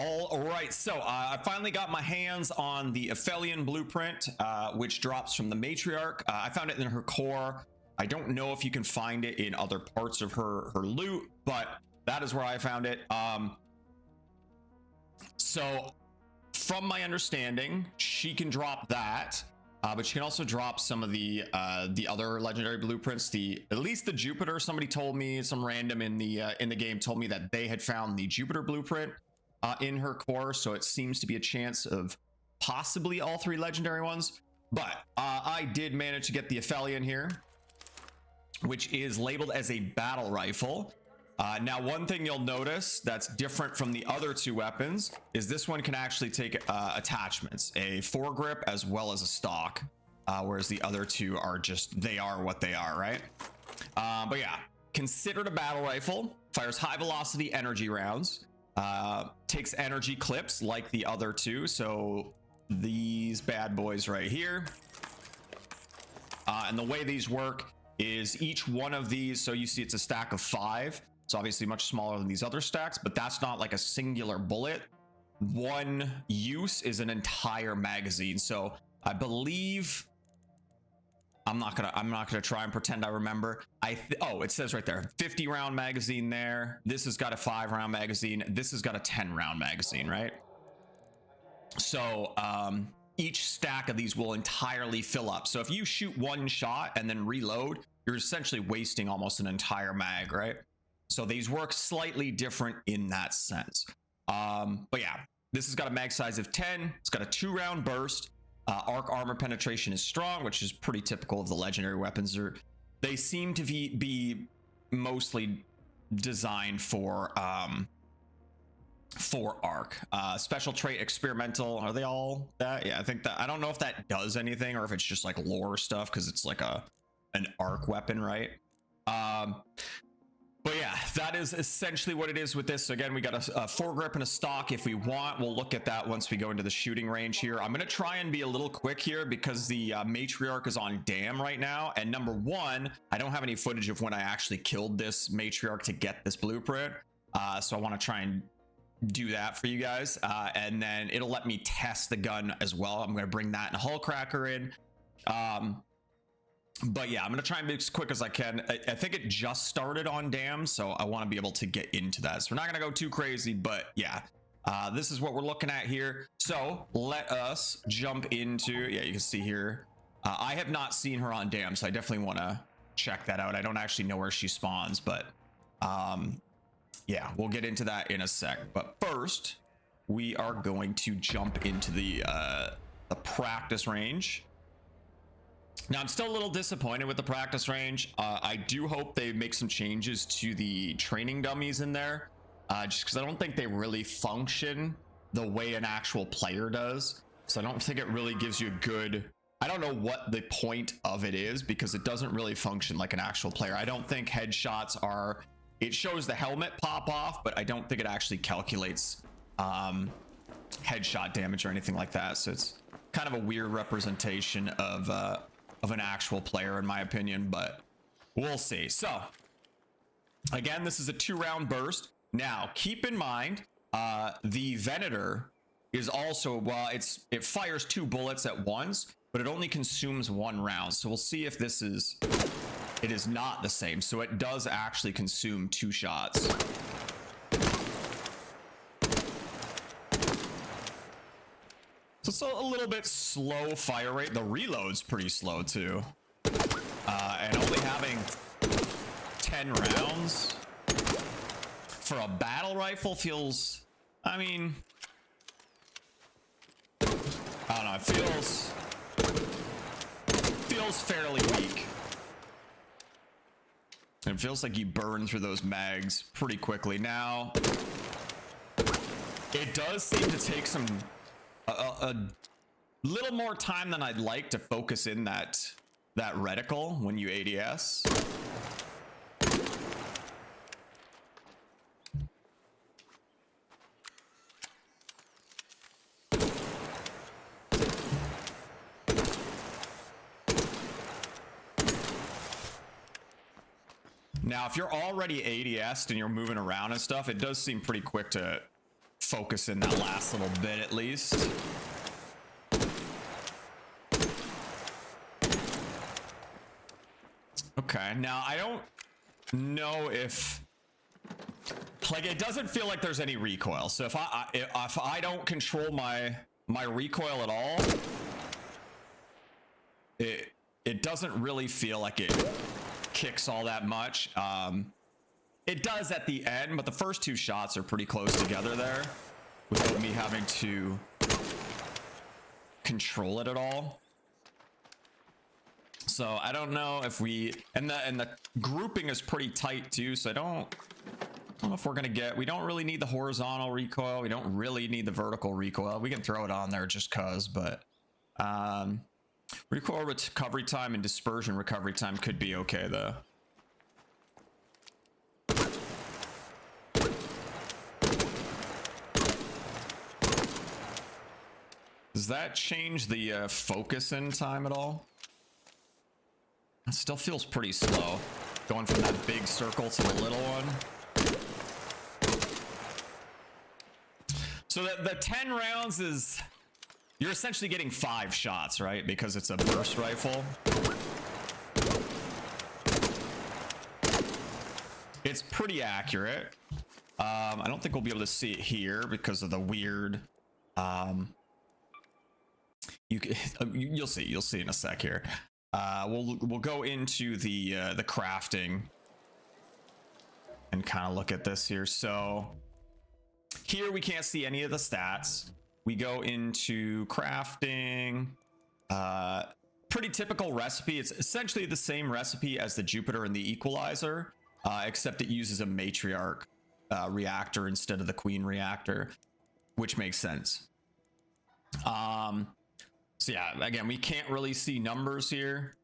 All right, so I finally got my hands on the Aphelion Blueprint, which drops from the Matriarch. I found it in her core. I don't know if you can find it in other parts of her loot, but that is where I found it. So from my understanding, she can drop that, but she can also drop some of the other legendary blueprints. At least the Jupiter. Somebody told me, some random in the game told me that they had found the Jupiter blueprint in her core, so it seems to be a chance of possibly all three legendary ones. But I did manage to get the Aphelion here, which is labeled as a battle rifle. Now, one thing you'll notice that's different from the other two weapons is this one can actually take attachments, a foregrip as well as a stock, whereas the other two are just, they are what they are, right? But yeah, considered a battle rifle, fires high velocity energy rounds, takes energy clips like the other two. So these bad boys right here. And the way these work is each one of these, so you see it's a stack of 5. It's obviously much smaller than these other stacks, but that's not like a singular bullet. One use is an entire magazine. So I believe, I'm not gonna try and pretend I remember. Oh, it says right there, 50 round magazine there. This has got a 5 round magazine. This has got a 10 round magazine, right? So each stack of these will entirely fill up. So if you shoot one shot and then reload, you're essentially wasting almost an entire mag, right? So these work slightly different in that sense. But yeah, this has got a mag size of 10. It's got a 2 round burst. Arc armor penetration is strong, which is pretty typical of the legendary weapons. They seem to be mostly designed for arc. Special trait experimental, are they all that? Yeah, I think that, I don't know if that does anything or if it's just like lore stuff because it's like an arc weapon, right? But yeah, that is essentially what it is with this. So again, we got a foregrip and a stock. If we want, we'll look at that once we go into the shooting range here. I'm going to try and be a little quick here because the Matriarch is on dam right now. And number one, I don't have any footage of when I actually killed this Matriarch to get this blueprint. So I want to try and do that for you guys. And then it'll let me test the gun as well. I'm going to bring that and Hull Cracker in. But yeah, I'm going to try and be as quick as I can. I think it just started on dam, so I want to be able to get into that. So we're not going to go too crazy, but yeah, this is what we're looking at here. So let us jump into, yeah, you can see here. I have not seen her on dam, so I definitely want to check that out. I don't actually know where she spawns, but yeah, we'll get into that in a sec. But first, we are going to jump into the practice range. Now, I'm still a little disappointed with the practice range. I do hope they make some changes to the training dummies in there, just because I don't think they really function the way an actual player does. So I don't think it really gives you a good, I don't know what the point of it is because it doesn't really function like an actual player. I don't think headshots are, it shows the helmet pop off, but I don't think it actually calculates headshot damage or anything like that. So it's kind of a weird representation of an actual player in my opinion, but we'll see. So again, this is a 2 round burst. Now keep in mind, the Venator is also, well, it fires 2 bullets at once, but it only consumes 1 round. So we'll see if this is, it is not the same. So it does actually consume 2 shots. So it's a little bit slow fire rate. The reload's pretty slow too. And only having 10 rounds for a battle rifle feels, I mean, I don't know, it feels fairly weak. It feels like you burn through those mags pretty quickly. Now, it does seem to take a little more time than I'd like to focus in that reticle when you ADS. Now, if you're already ADS'd and you're moving around and stuff, it does seem pretty quick to focus in that last little bit at least. Okay, now I don't know if, like, it doesn't feel like there's any recoil. So if I don't control my recoil at all, it doesn't really feel like it kicks all that much. It does at the end, but the first two shots are pretty close together there without me having to control it at all. So I don't know if we, and the grouping is pretty tight too, so I don't know if we're gonna get, we don't really need the horizontal recoil, we don't really need the vertical recoil. We can throw it on there just cause, but recoil recovery time and dispersion recovery time could be okay though. Does that change the focus in time at all? It still feels pretty slow, going from that big circle to the little one. So the 10 rounds is, you're essentially getting 5 shots, right? Because it's a burst rifle. It's pretty accurate. I don't think we'll be able to see it here because of the weird, you'll see in a sec here. We'll go into the crafting and kind of look at this here. So here we can't see any of the stats. We go into crafting, pretty typical recipe. It's essentially the same recipe as the Jupiter and the Equalizer, except it uses a Matriarch reactor instead of the Queen reactor, which makes sense. So yeah, again, we can't really see numbers here.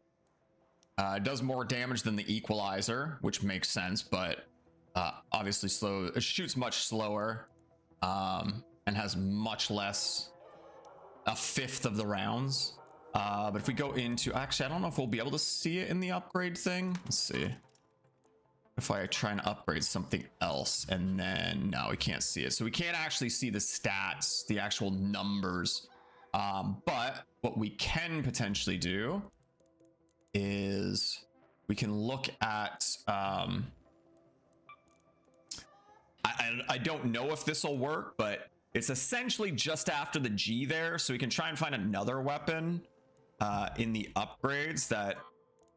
It does more damage than the Equalizer, which makes sense, but obviously slow. It shoots much slower and has much less, a fifth of the rounds. But if we go into, actually, I don't know if we'll be able to see it in the upgrade thing. Let's see. If I try and upgrade something else, and then no, we can't see it. So we can't actually see the stats, the actual numbers. But what we can potentially do is we can look at, I don't know if this will work, but it's essentially just after the G there. So we can try and find another weapon in the upgrades that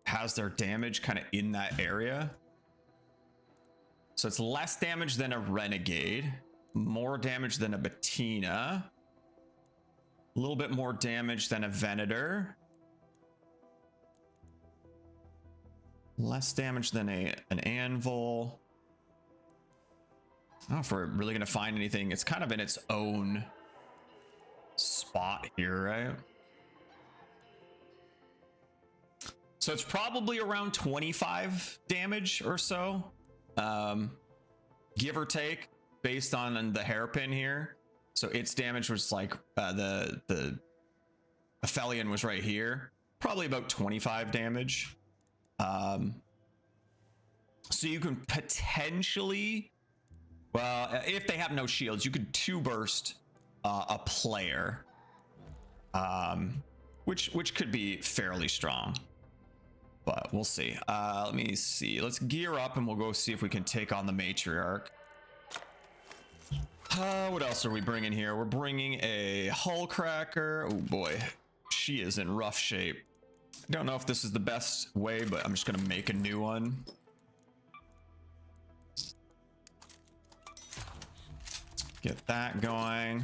has their damage kind of in that area. So it's less damage than a Renegade, more damage than a Bettina, a little bit more damage than a Venator, less damage than an Anvil. I don't know if we're really going to find anything. It's kind of in its own spot here, right? So it's probably around 25 damage or so, give or take, based on the hairpin here. So its damage was like the Aphelion was right here, probably about 25 damage. So you can potentially, well, if they have no shields, you could 2-burst a player, which could be fairly strong, but we'll see. Let me see. Let's gear up and we'll go see if we can take on the Matriarch. What else are we bringing here? We're bringing a hull cracker. Oh boy, she is in rough shape. I don't know if this is the best way, but I'm just gonna make a new one. Get that going.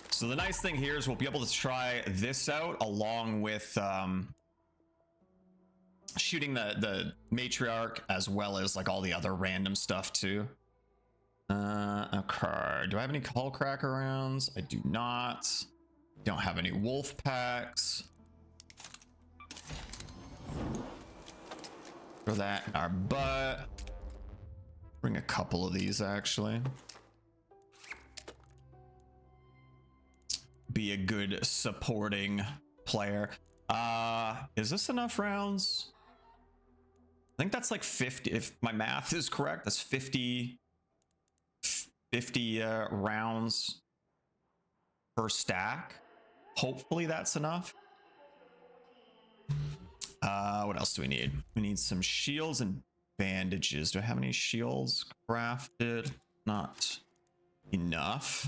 So the nice thing here is we'll be able to try this out along with shooting the Matriarch, as well as like all the other random stuff too. Okay, do I have any hull cracker rounds? I do not. Don't have any wolf packs. Throw that in our butt. Bring a couple of these actually. Be a good supporting player. Is this enough rounds? I think that's like 50. If my math is correct, that's 50 50 rounds per stack. Hopefully that's enough. What else do we need? We need some shields and bandages. Do I have any shields crafted? Not enough.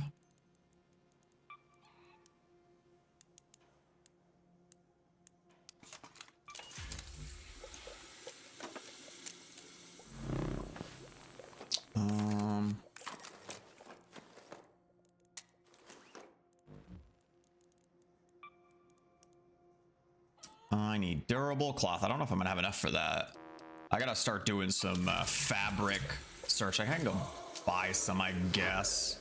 I need durable cloth. I don't know if I'm gonna have enough for that. I gotta start doing some fabric search. I can go buy some, I guess.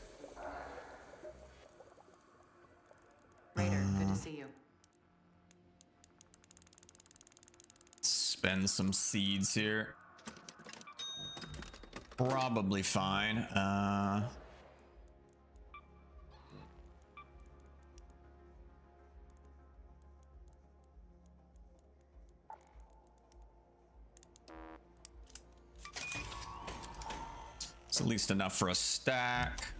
Later, good to see you. Spend some seeds here. Probably fine. It's at least enough for a stack.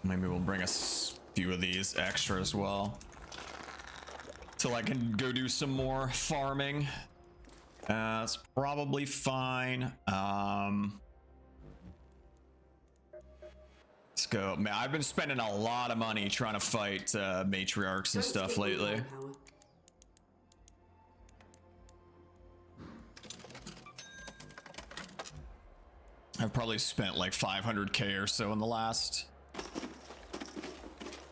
Maybe we'll bring a few of these extra as well, till I can go do some more farming. That's probably fine. Let's go. Man, I've been spending a lot of money trying to fight matriarchs and stuff lately. I've probably spent like 500k or so in the last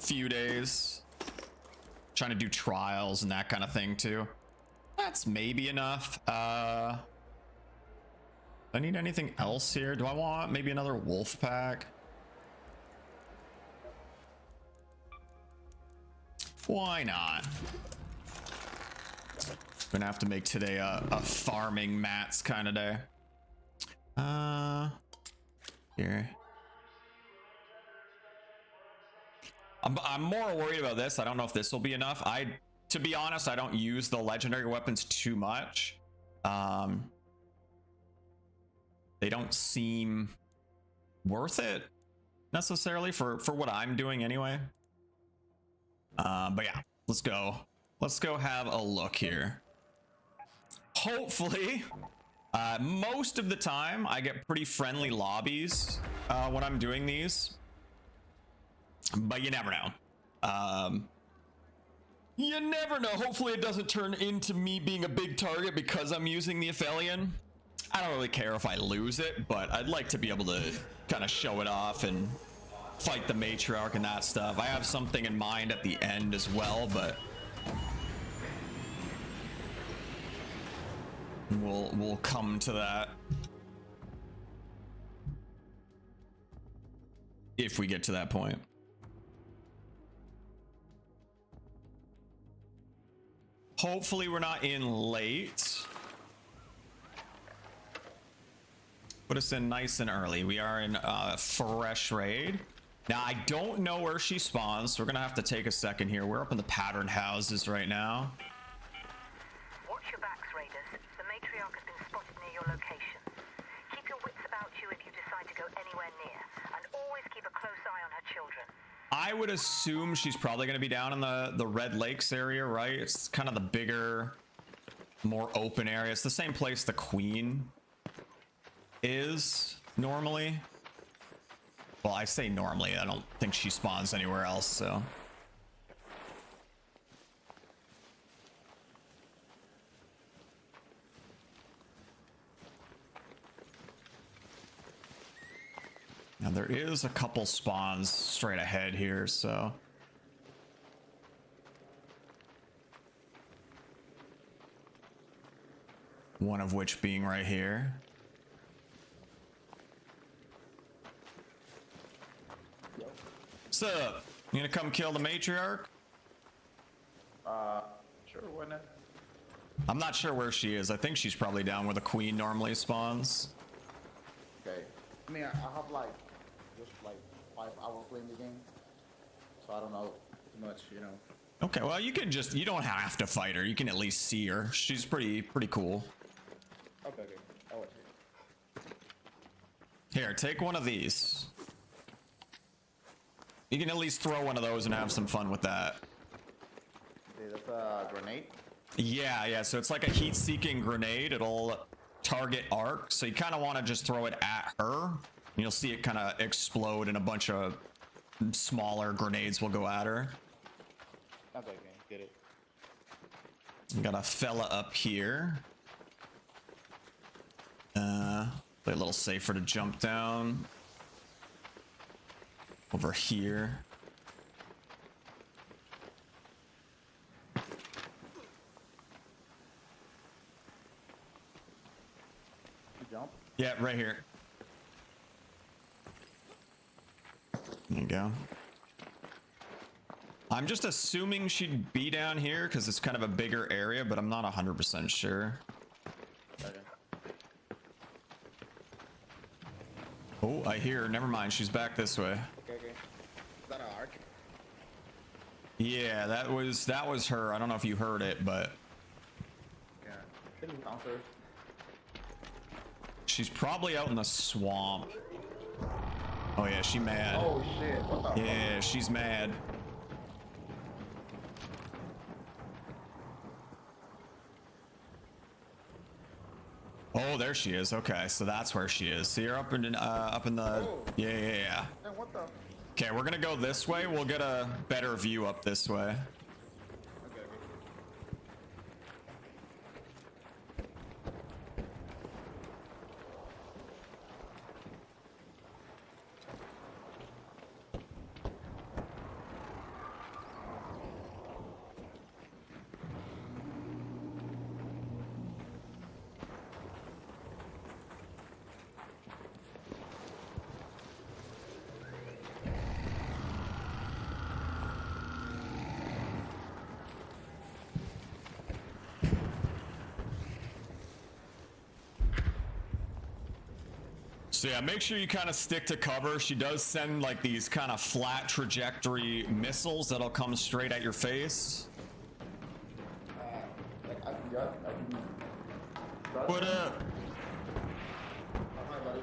few days trying to do trials and that kind of thing too. That's maybe enough. I need anything else here? Do I want maybe another wolf pack? Why not? Gonna have to make today a farming mats kind of day. Here. I'm more worried about this. I don't know if this will be enough. To be honest, I don't use the legendary weapons too much. They don't seem worth it necessarily for what I'm doing anyway. But yeah, let's go. Let's go have a look here. Hopefully, most of the time I get pretty friendly lobbies when I'm doing these, but you never know. You never know. Hopefully it doesn't turn into me being a big target because I'm using the Aphelion. I don't really care if I lose it, but I'd like to be able to kind of show it off and fight the Matriarch and that stuff. I have something in mind at the end as well, but we'll come to that if we get to that point. Hopefully we're not in late. Put us in nice and early. We are in fresh raid. Now I don't know where she spawns, so we're gonna have to take a second here. We're up in the pattern houses right now. Watch your backs, raiders. The Matriarch has been spotted near your location. Keep your wits about you if you decide to go anywhere near, and always keep a close eye on her children. I would assume she's probably going to be down in the Red Lakes area, right? It's kind of the bigger, more open area. It's the same place the Queen is normally. Well, I say normally. I don't think she spawns anywhere else, so. Now there is a couple spawns straight ahead here, so. One of which being right here. What's up? You gonna come kill the Matriarch? Sure, why not? I'm not sure where she is. I think she's probably down where the Queen normally spawns. Okay. I mean, I have like just like 5 hours playing the game, so I don't know too much, you know. Okay, well you don't have to fight her. You can at least see her. She's pretty cool. Okay, I'll watch Here, take one of these. You can at least throw one of those and have some fun with that. Okay, that's a grenade. Yeah, so it's like a heat-seeking grenade. It'll target arc, so you kind of want to just throw it at her. And you'll see it kind of explode and a bunch of smaller grenades will go at her. Okay, get it. We got a fella up here. Play a little safer to jump down. Over here. You jump. Yeah, right here. There you go. I'm just assuming she'd be down here because it's kind of a bigger area, but I'm not 100% sure. Okay. Oh, I hear her. Never mind. She's back this way. Okay. Is that an arc? Yeah, that was her. I don't know if you heard it, but Yeah. I think it's downstairs. she's probably out in the swamp. Oh yeah, she mad. Oh shit! What the? Yeah, she's mad. Oh, there she is. Okay, so that's where she is. So you're up in the Oh. yeah. Hey, what the? Okay, we're gonna go this way. We'll get a better view up this way. Okay. So yeah, make sure you kind of stick to cover. She does send like these kind of flat trajectory missiles that'll come straight at your face. Like I can get. What up? Hi, buddy.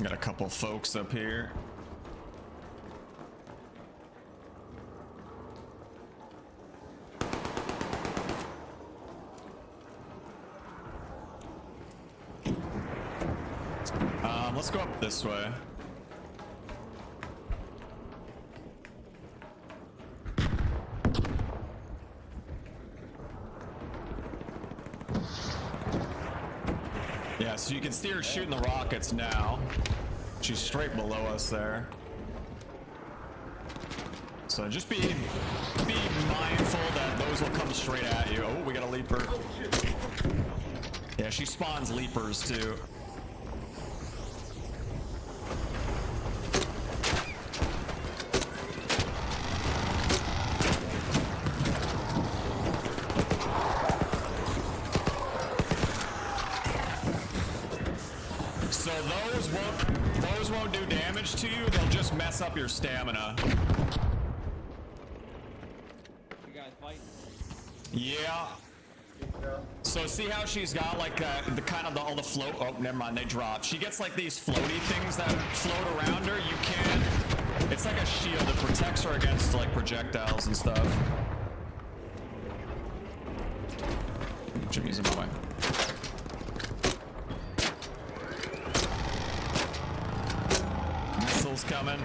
Got a couple folks up here. Let's go up this way. Yeah, so you can see her shooting the rockets now. She's straight below us there. So just be mindful that those will come straight at you. Oh, we got a leaper. Yeah, she spawns leapers too. So those won't do damage to you. They'll just mess up your stamina. You guys fighting? Yeah. So see how she's got like the kind of all the float. Oh, never mind. They drop. She gets like these floaty things that float around her. You can. It's like a shield that protects her against like projectiles and stuff. Jimmy's in my way. Missiles coming.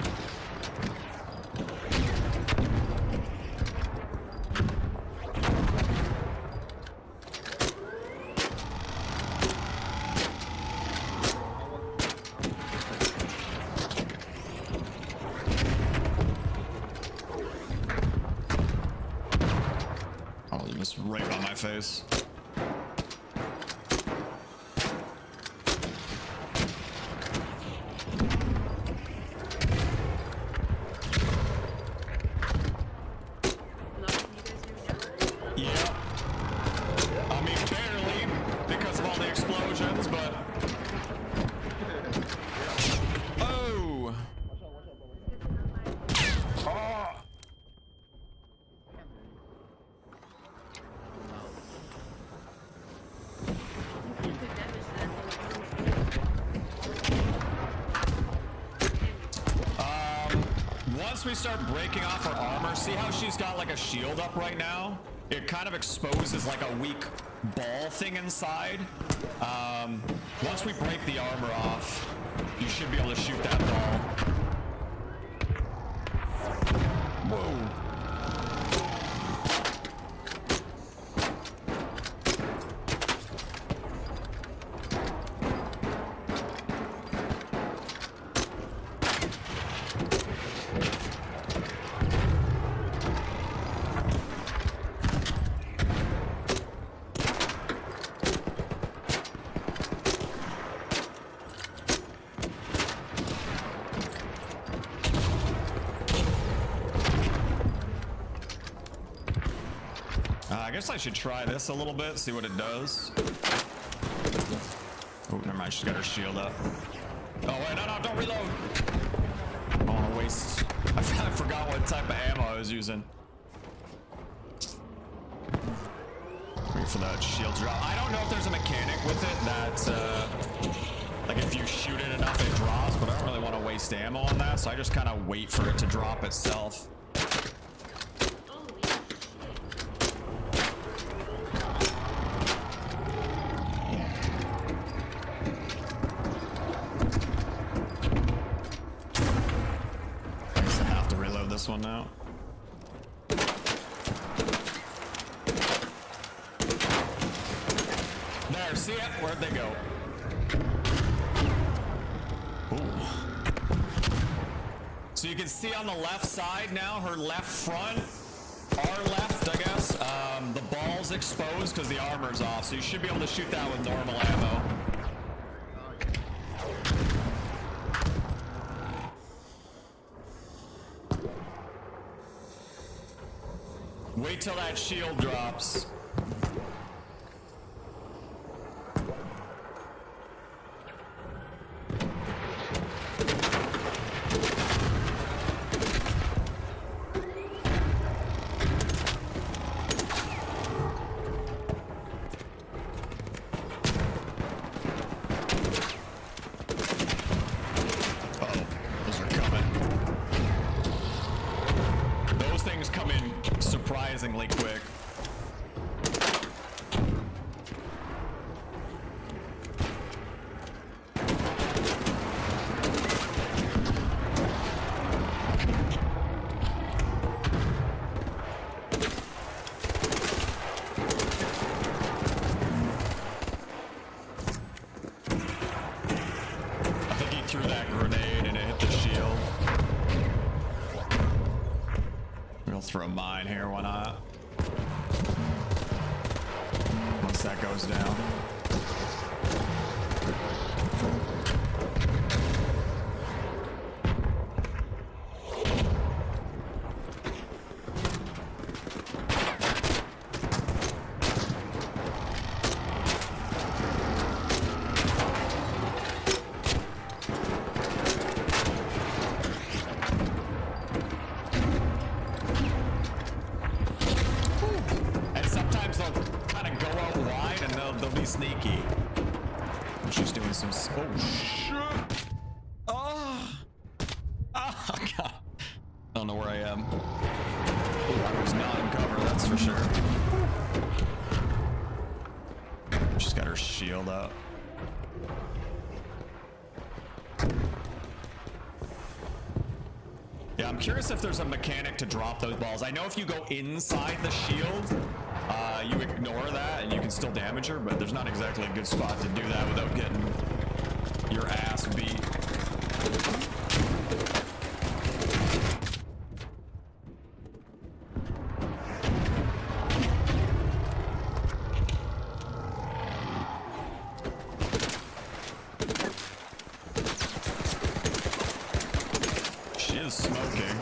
Oh, you missed right on my face. Yeah. I mean, barely, because of all the explosions, but... Oh! Oh once we start breaking off her armor, see how she's got like a shield up right now? It kind of exposes like a weak ball thing inside. Once we break the armor off, you should be able to shoot that ball. Whoa. I guess I should try this a little bit, see what it does. Oh, never mind, she's got her shield up. Oh, wait, no, don't reload. I don't want to waste. I forgot what type of ammo I was using. Wait for that shield drop. I don't know if there's a mechanic with it that, like if you shoot it enough, it drops, but I don't really want to waste ammo on that, so I just kind of wait for it to drop itself. This one now. There, see it? Where'd they go? Ooh. So you can see on the left side now, her left front, our left, I guess, the ball's exposed because the armor's off. So you should be able to shoot that with normal ammo. Wait till that shield drops. Uh-oh, those are coming. Those things come in surprisingly quick. I think he threw that grenade and it hit the shield. We'll throw mine here, why not? Once that goes down. Sneaky. She's doing some. Oh shit! Oh! Oh god! I don't know where I am. Oh, I was not in cover, that's for sure. She's got her shield up. Yeah, I'm curious if there's a mechanic to drop those balls. I know if you go inside the shield, you ignore that and you can still damage her, but there's not exactly a good spot to do that without getting your ass beat. She is smoking.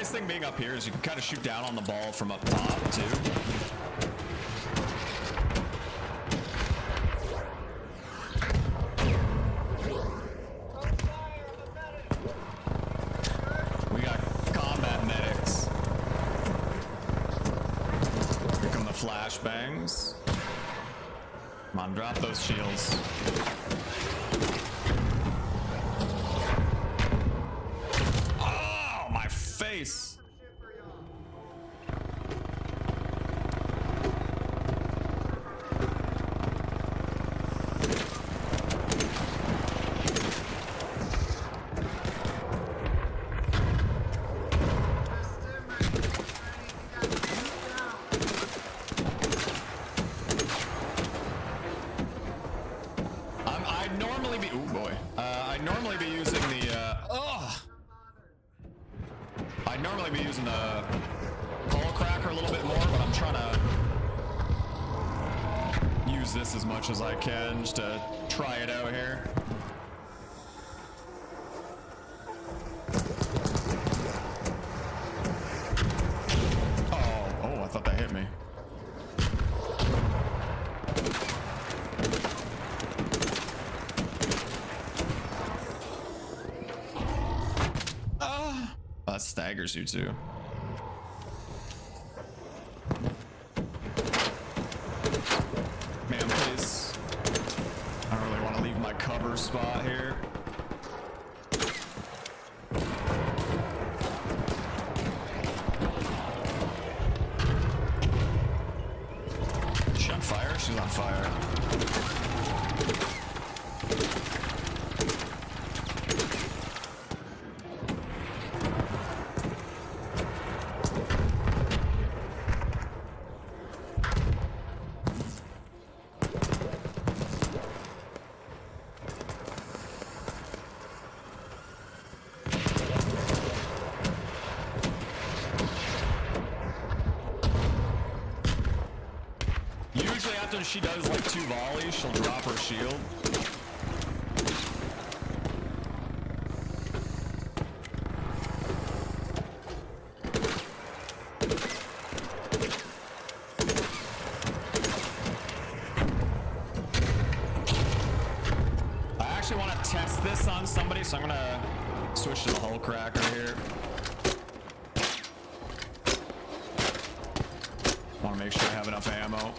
Thing being up here is you can kind of shoot down on the ball from up top too. We got combat medics. flashbangs. Come on, drop those shields. Oh, my face. I'd normally be, oh boy. I'd normally be using the, I'd normally be using the hull cracker a little bit more, but I'm trying to use this as much as I can just to try it out here. Oh, I thought that hit me. That staggers you too. Man, please. I don't really want to leave my cover spot here. Is she on fire? She's on fire. Usually after she does like 2 volleys, she'll drop her shield. I actually want to test this on somebody, so I'm gonna switch to the hull cracker here. Want to make sure I have enough ammo.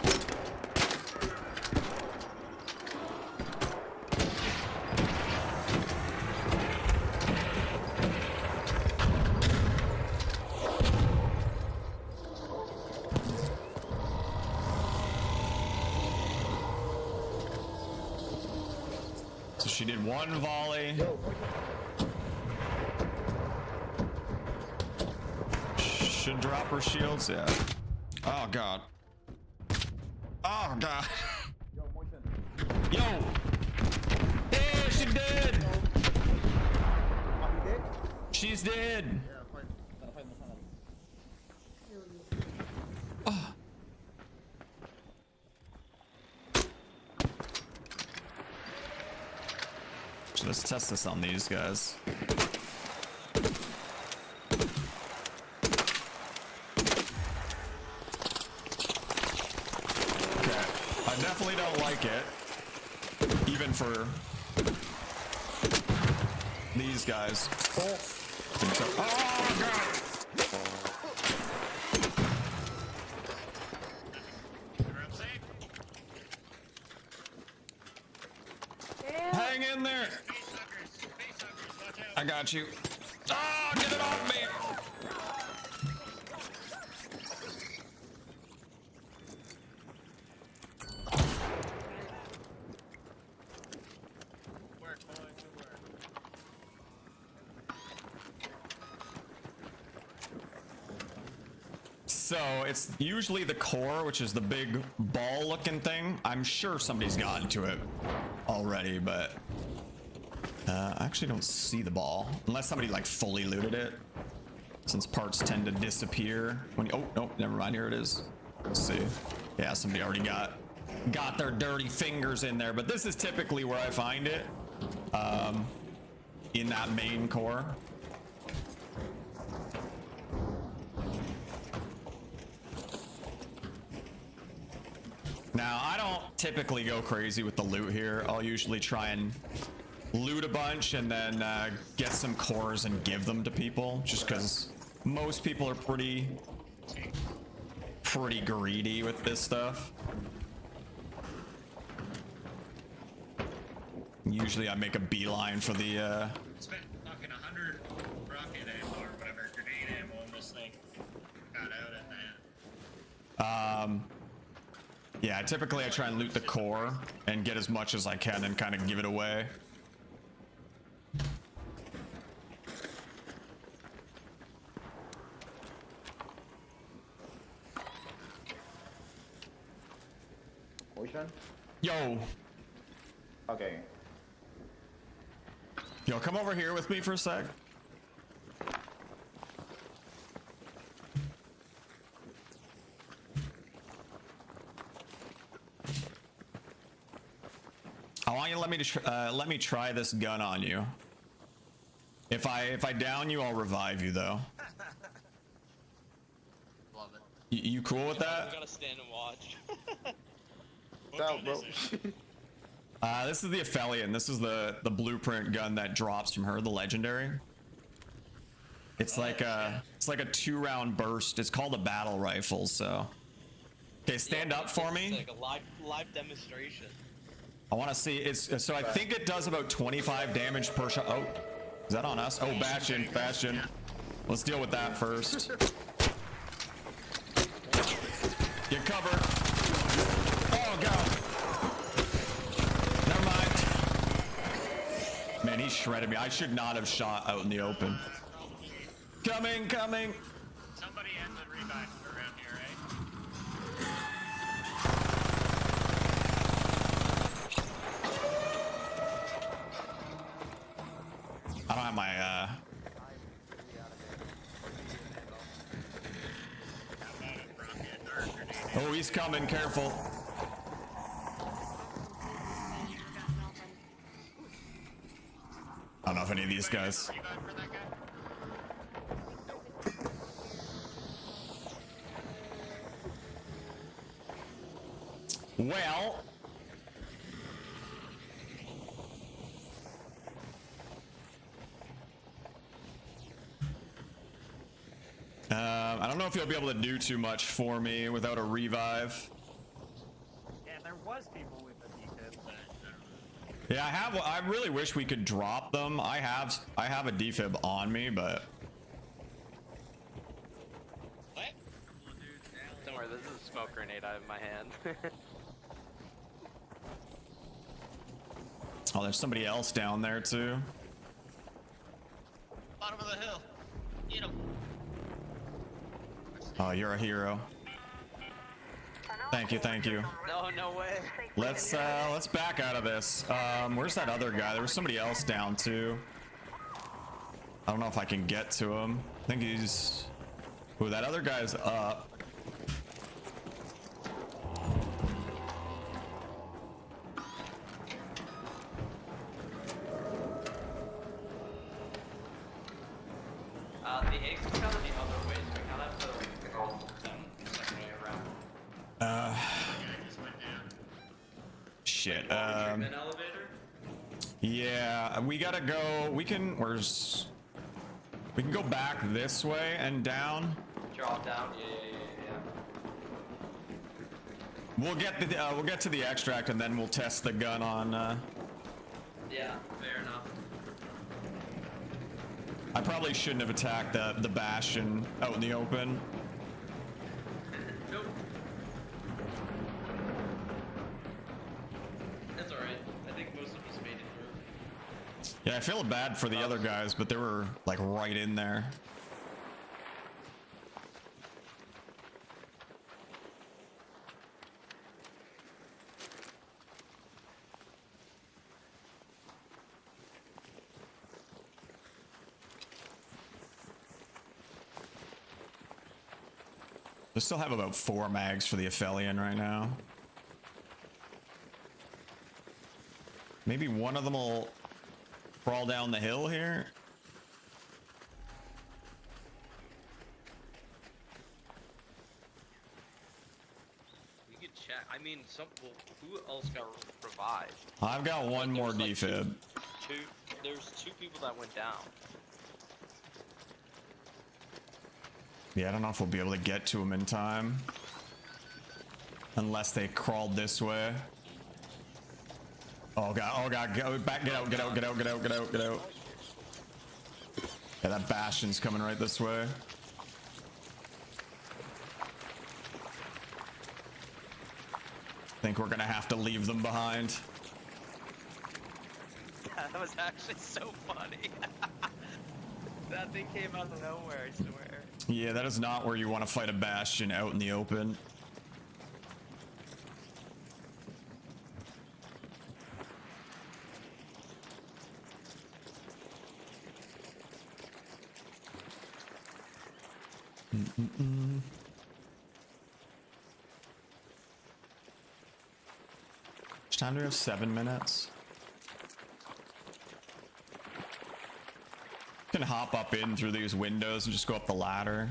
So she did 1 volley. Should drop her shields, yeah. Oh god. Oh god. Yo! Hey, she dead! She's dead! Oh. So let's test this on these guys. I definitely don't like it, even for these guys. Oh, God! Hang in there! I got you. Ah, get it off me! So it's usually the core, which is the big ball looking thing. I'm sure somebody's gotten to it already, but I actually don't see the ball unless somebody like fully looted it, since parts tend to disappear when you, oh no, never mind, here it is. Let's see. Yeah, somebody already got their dirty fingers in there, but this is typically where I find it, in that main core. Now, I don't typically go crazy with the loot here. I'll usually try and loot a bunch and then get some cores and give them to people, just because most people are pretty pretty greedy with this stuff. Usually I make a beeline for the Spent fucking 100 rocket ammo or whatever, grenade ammo on this thing. Got out at that. yeah, typically I try and loot the core and get as much as I can and kind of give it away. Ocean? Yo, Okay. yo, come over here with me for a sec. I want you to let me try this gun on you. If I down you, I'll revive you though. Love it. You cool with We that? gotta stand and watch. What Out, gun bro. is it? This is the Aphelion. This is the blueprint gun that drops from her, the legendary. It's like a 2-round burst. It's called a battle rifle. So, okay, stand up for It's me. like a live demonstration. I want to see. It's so I think it does about 25 damage per shot. Oh, is that on us? Oh, Bastion. Let's deal with that first. Get covered. Oh god. Never mind. Man, he shredded me. I should not have shot out in the open. Coming. Somebody ends a revive around here, right? I don't have my How about a rocket or a grenade? Oh, he's coming. Careful. I don't know if any of these guys. Revive for that guy? Well, I don't know if you'll be able to do too much for me without a revive. Yeah, there was people with a defib. Yeah, I really wish we could drop them. I have a defib on me, but What? Don't worry, this is a smoke grenade I have in my hand. oh, there's somebody else down there too. Bottom of the hill. Get him. Oh, you're a hero. Thank you. No way. Let's back out of this. Where's that other guy? There was somebody else down too. I don't know if I can get to him. I think he's. Ooh, that other guy's up. The eggs come the other way, so we kind of have to go them the second way around. I just went down. Shit. Treatment elevator? Yeah, we gotta go. We can go back this way and down. Drop down? Yeah. We'll get to the extract and then we'll test the gun on. Yeah, fair enough. I probably shouldn't have attacked the Bastion out in the open. Nope. That's alright. I think most of us made it through. Yeah, I feel bad for the other guys, but they were like right in there. I still have about 4 mags for the Aphelion right now. Maybe one of them will crawl down the hill here. We could check. I mean, who else got revived? I've got one There more was, like, defib. There's 2 people that went down. Yeah, I don't know if we'll be able to get to him in time. Unless they crawled this way. Oh god, go back, get out. Yeah, that Bastion's coming right this way. Think we're gonna have to leave them behind. That was actually so funny. That thing came out of nowhere, I swear. Yeah, that is not where you want to fight a Bastion out in the open. Which time do we have? 7 minutes. Can hop up in through these windows and just go up the ladder.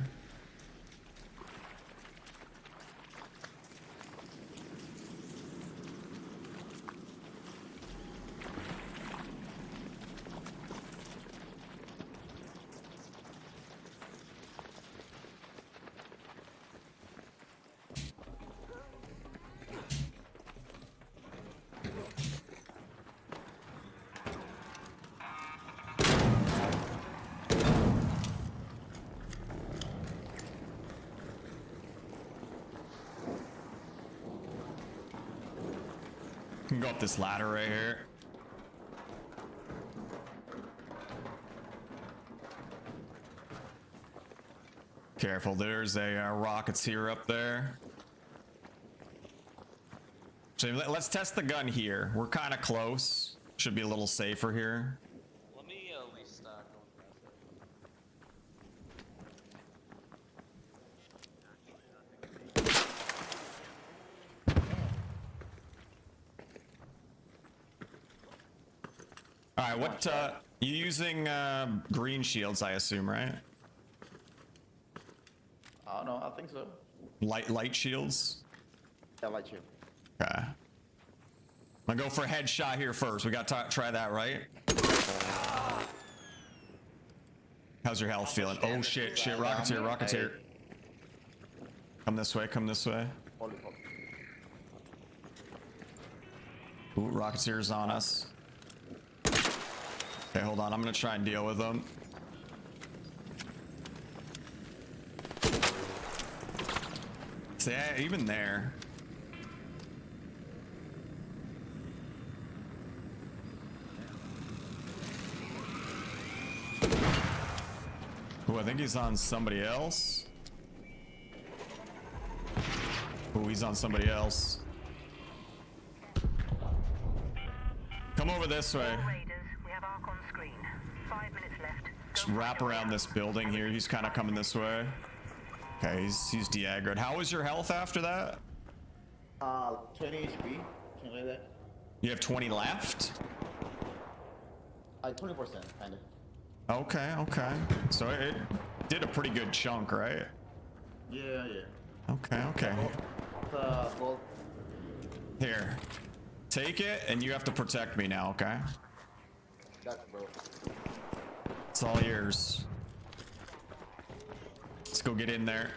Can go up this ladder right here. Careful, there's a rocketeer up there. So let's test the gun here. We're kind of close. Should be a little safer here. Let me restock on All right, what you using green shields, I assume, right? I don't know. I think so. Light shields. Yeah, light shield. Okay. I'm gonna go for a headshot here first. We got to try that, right? How's your health feeling? Oh shit, rocketeer. Come this way, Holy fuck. Ooh, rocketeer's on us. Okay, hold on. I'm gonna try and deal with them. See, even there. Ooh, I think he's on somebody else. Ooh, he's on somebody else. Come over this way. Raiders, we have Ark on screen. 5 minutes left. Just wrap around this building here. He's kind of coming this way. Okay, he's de-aggroed. How was your health after that? 20 HP. Something like that. You have 20 left? 20%, kinda. Okay. So it did a pretty good chunk, right? Yeah. Okay. Gold. Here. Take it, and you have to protect me now, okay? Gotcha, bro. It's all yours. Let's go get in there.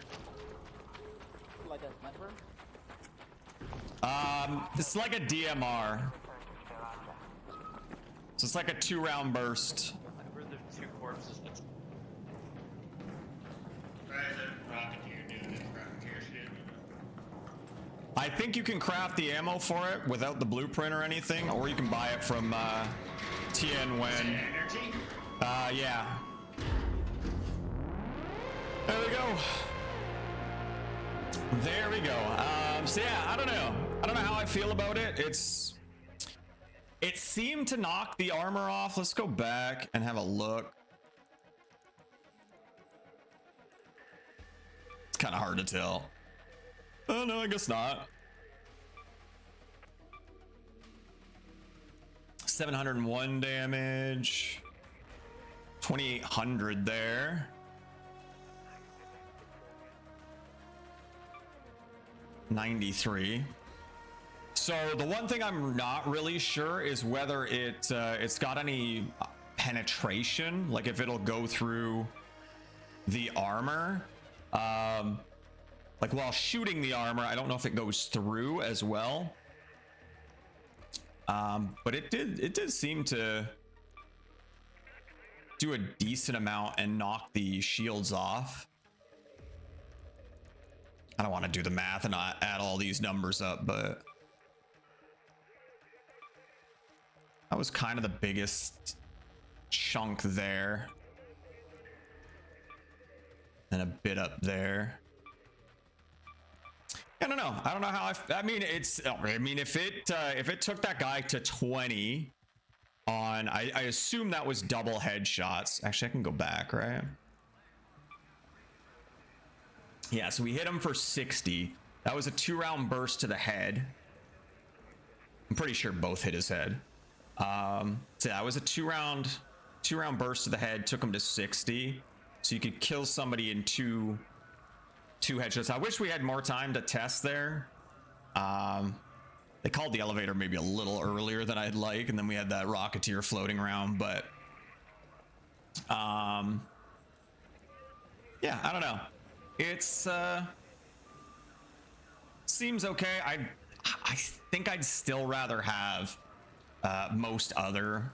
Like a sniper? It's like a DMR. So it's like a 2-round burst. Where the 2 corpses. Try the rocketeer doing his rocketeer shit. I think you can craft the ammo for it without the blueprint or anything, or you can buy it from Tien Wen. Energy? Yeah. There we go. So yeah, I don't know how I feel about it. It seemed to knock the armor off. Let's go back and have a look. It's kind of hard to tell. Oh no, I guess not. 701 damage. 2800 there. 93. So the one thing I'm not really sure is whether it's got any penetration, like if it'll go through the armor. like while shooting the armor. I don't know if it goes through as well. But it did seem to do a decent amount and knock the shields off. I don't want to do the math and not add all these numbers up, but that was kind of the biggest chunk there. And a bit up there. I don't know. I don't know how I mean, if it took that guy to 20 on, I assume that was double headshots. Actually, I can go back, right? Yeah, so we hit him for 60. That was a 2-round burst to the head. I'm pretty sure both hit his head. So that was a two-round burst to the head, took him to 60. So you could kill somebody in two headshots. I wish we had more time to test there. They called the elevator maybe a little earlier than I'd like, and then we had that Rocketeer floating around, but yeah, I don't know. It's seems okay. I think I'd still rather have most other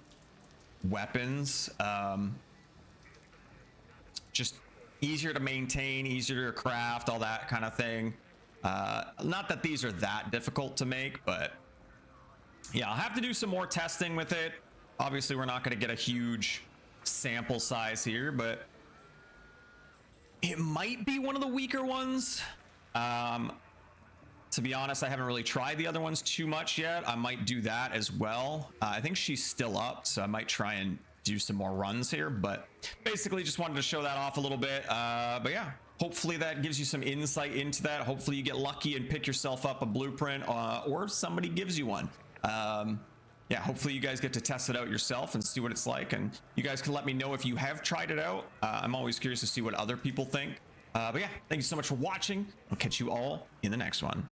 weapons. Just easier to maintain, easier to craft, all that kind of thing. Not that these are that difficult to make, but yeah, I'll have to do some more testing with it. Obviously, we're not going to get a huge sample size here, but it might be one of the weaker ones. To be honest, I haven't really tried the other ones too much yet. I might do that as well. I think she's still up, so I might try and do some more runs here, but basically just wanted to show that off a little bit. But yeah, hopefully that gives you some insight into that. Hopefully you get lucky and pick yourself up a blueprint, or somebody gives you one. Yeah, hopefully you guys get to test it out yourself and see what it's like, and you guys can let me know if you have tried it out. I'm always curious to see what other people think. But yeah, thank you so much for watching. I'll catch you all in the next one.